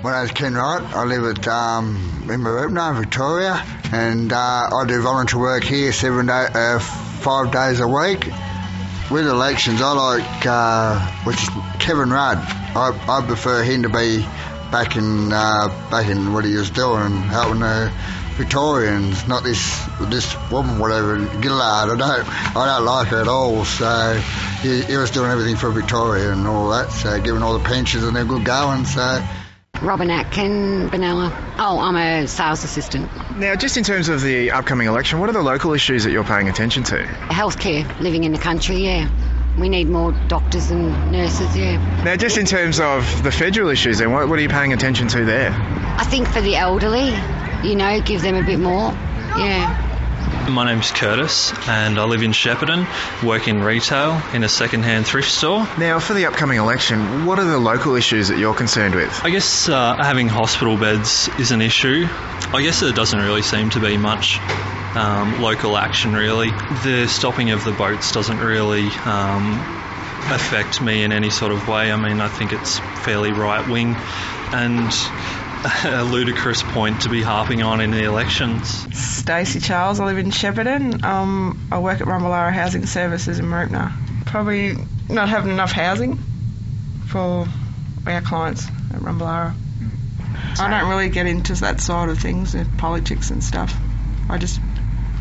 My name's Ken Wright. I live at in Maribna, Victoria, and I do volunteer work here 5 days a week. With elections, I like with Kevin Rudd. I prefer him to be back in what he was doing and helping the Victorians, not this woman, whatever, Gillard. I don't like her at all. So he was doing everything for Victoria and all that. So giving all the pensions and they're good going. So. Robin Atkin, Benalla. Oh, I'm a sales assistant. Now, just in terms of the upcoming election, what are the local issues that you're paying attention to? Healthcare, living in the country, yeah. We need more doctors and nurses, yeah. Now, just in terms of the federal issues, then, what are you paying attention to there? I think for the elderly, give them a bit more, yeah. My name's Curtis and I live in Shepparton, work in retail in a second-hand thrift store. Now, for the upcoming election, what are the local issues that you're concerned with? I guess having hospital beds is an issue. I guess there doesn't really seem to be much local action, really. The stopping of the boats doesn't really affect me in any sort of way. I mean, I think it's fairly right-wing and a ludicrous point to be harping on in the elections. Stacey Charles, I live in Shepparton. I work at Rumballara Housing Services in Maribna. Probably not having enough housing for our clients at Rumballara. I don't really get into that side of things, politics and stuff. I just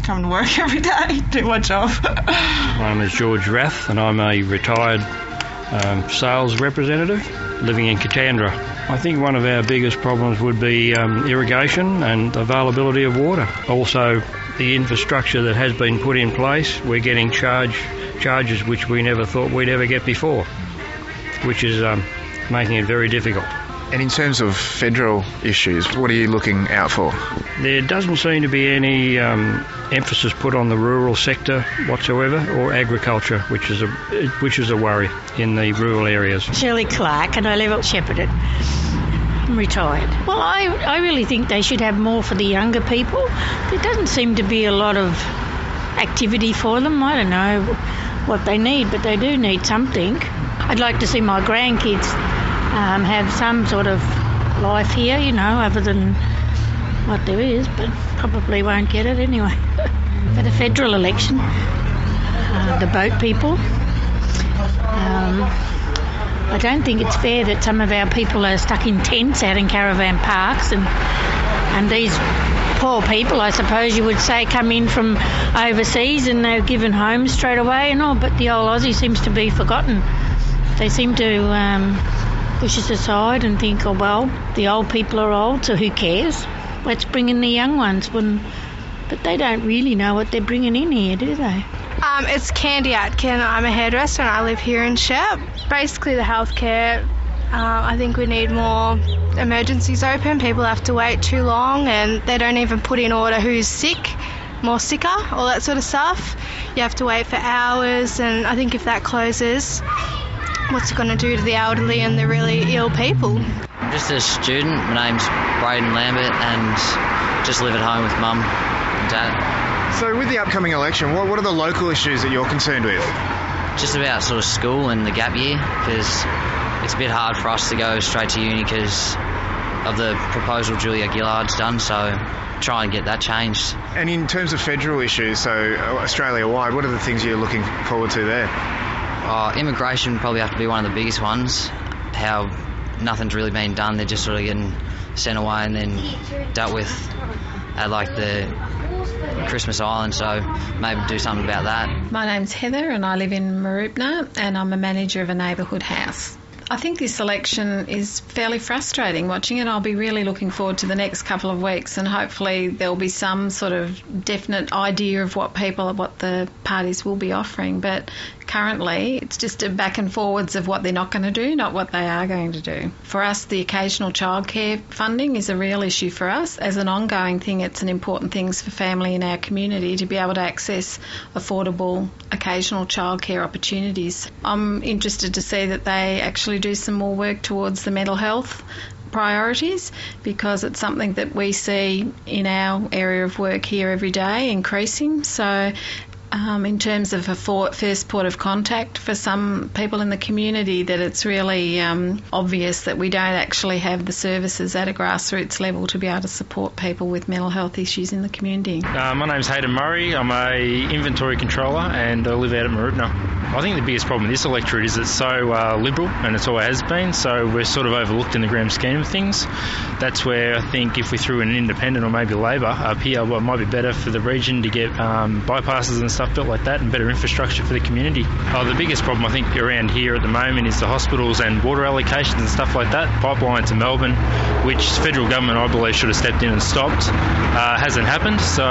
come to work every day, do my job. My name is George Rath and I'm a retired sales representative living in Katandra. I think one of our biggest problems would be irrigation and availability of water. Also, the infrastructure that has been put in place, we're getting charges which we never thought we'd ever get before, which is making it very difficult. And in terms of federal issues, what are you looking out for? There doesn't seem to be any emphasis put on the rural sector whatsoever, or agriculture, which is a worry in the rural areas. Shirley Clark, and I live at Shepparton. I'm retired. Well, I really think they should have more for the younger people. There doesn't seem to be a lot of activity for them. I don't know what they need, but they do need something. I'd like to see my grandkids have some sort of life here, other than what there is, but probably won't get it anyway. For the federal election, the boat people, I don't think it's fair that some of our people are stuck in tents out in caravan parks, and these poor people, I suppose you would say, come in from overseas and they're given homes straight away and all, but the old Aussie seems to be forgotten. They seem to push us aside and think, oh well, the old people are old, so who cares? Let's bring in the young ones. But they don't really know what they're bringing in here, do they? It's Candy Atkin. I'm a hairdresser and I live here in Shep. Basically the healthcare, I think we need more emergencies open. People have to wait too long and they don't even put in order who's sick, more sicker, all that sort of stuff. You have to wait for hours, and I think if that closes, what's it going to do to the elderly and the really ill people? I'm just a student. My name's Braden Lambert and just live at home with Mum and Dad. So with the upcoming election, what are the local issues that you're concerned with? Just about sort of school and the gap year, because it's a bit hard for us to go straight to uni because of the proposal Julia Gillard's done, so try and get that changed. And in terms of federal issues, so Australia-wide, what are the things you're looking forward to there? Immigration probably have to be one of the biggest ones. How nothing's really been done, they're just sort of getting sent away and then dealt with at like the Christmas Island, so maybe do something about that. My name's Heather and I live in Maribna and I'm a manager of a neighbourhood house. I think this election is fairly frustrating watching it. I'll be really looking forward to the next couple of weeks, and hopefully there'll be some sort of definite idea of what the parties will be offering. But currently it's just a back and forwards of what they're not going to do, not what they are going to do. For us, the occasional childcare funding is a real issue for us. As an ongoing thing, it's an important thing for family in our community to be able to access affordable occasional childcare opportunities. I'm interested to see that they actually do some more work towards the mental health priorities, because it's something that we see in our area of work here every day increasing. So in terms of a first port of contact for some people in the community, that it's really obvious that we don't actually have the services at a grassroots level to be able to support people with mental health issues in the community. My name's Hayden Murray. I'm a inventory controller and I live out at Mooroopna. I think the biggest problem with this electorate is it's so liberal, and it's always has been, so we're sort of overlooked in the grand scheme of things. That's where I think if we threw in an independent or maybe Labor up here, well, it might be better for the region to get bypasses and stuff built like that and better infrastructure for the community. The biggest problem I think around here at the moment is the hospitals and water allocations and stuff like that. Pipeline to Melbourne, which federal government I believe should have stepped in and stopped, hasn't happened. So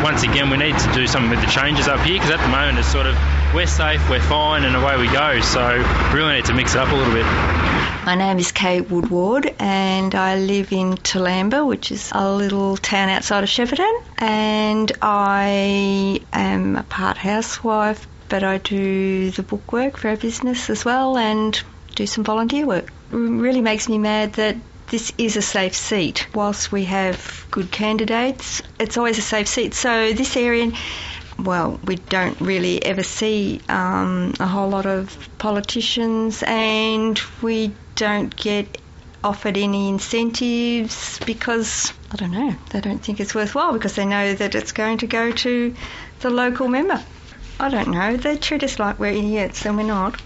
once again we need to do something with the changes up here, because at the moment it's sort of we're safe, we're fine, and away we go. So we really need to mix it up a little bit. My name is Kate Woodward and I live in Toolamba, which is a little town outside of Shepparton, and I am a part housewife, but I do the bookwork for our business as well and do some volunteer work. It really makes me mad that this is a safe seat. Whilst we have good candidates, it's always a safe seat. So this area, well, we don't really ever see a whole lot of politicians, and we don't get offered any incentives because, I don't know, they don't think it's worthwhile because they know that it's going to go to the local member. I don't know, they treat us like we're idiots and we're not.